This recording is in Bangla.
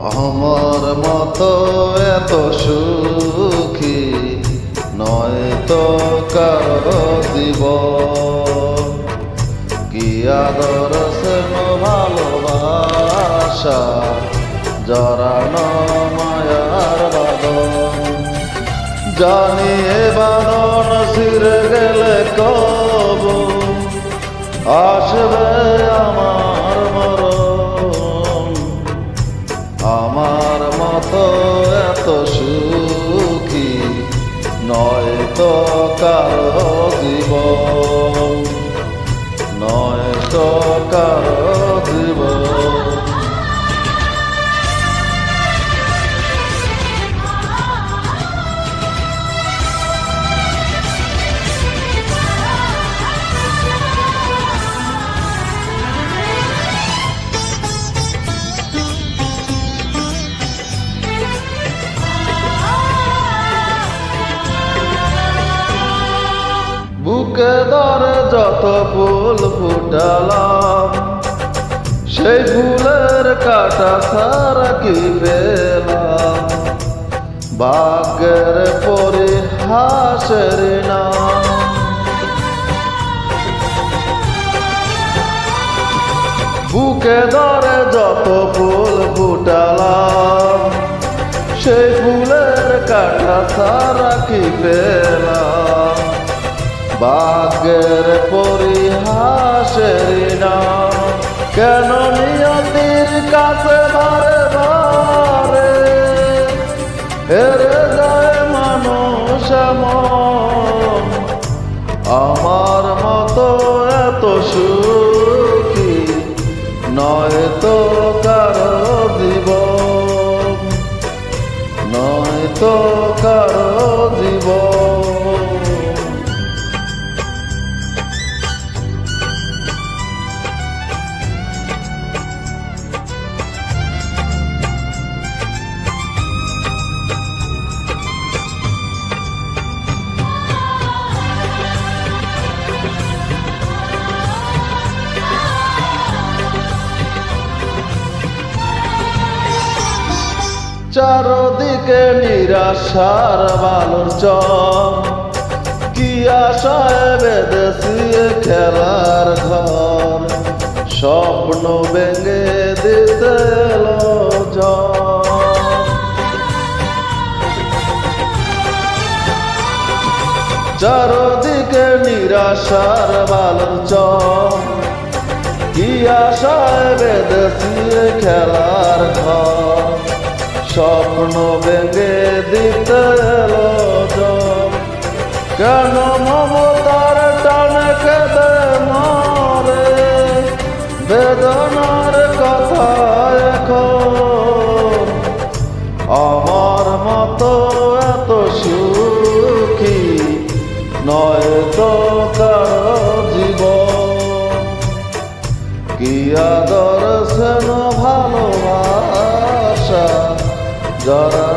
আমার মতো এত সুখী নয় তো কারো জীবন। কি আদর স্নেহ ভালোবাসা জড়ানো মায়ার বাঁধন। জানি এ বাঁধন ছিঁড়ে গেলে কবু আসবে আমার মরণ। আমার মতো এত সুখী নয় তো কারো জীবন, নয় তো কারো জীবন। বুকে ধরে যত ফুল ফুটালাম, সেই ফুলের কাটা ছাড়া কি পেলাম? ভাগ্যের পরিহাসের নাম। বুকে ধরে যত ফুল ফুটালাম, সেই ফুলের কাটা ছাড়া কি পেলাম? ভাগ্যের পরিহাসের নাম। কেন নিয়তির কাছে বারে বারে হেরে যায় মানুষ এমন? আমার মতো এত সুখী নয় তো কারো জীবন, নয় তো কারো জীবন। চারদিকে নিরাশার বালুর চর, কি আশায় বেঁধেছি খেলার ঘর। স্বপ্ন ভেঙে দিতে এলো ঝড়। চারদিকে নিরাশার বালুর চর, কি আশায় বেঁধেছি খেলার ঘর। স্বপ্ন ভেঙে দিতে এলো ঝড়। কেন মমতার টানে কেঁদে মরে বেদনার কথা এখন? আমার মতো এত সুখী নয় তো কারো জীবন। কি আদর স্নেহ ভালোবাসা জড়া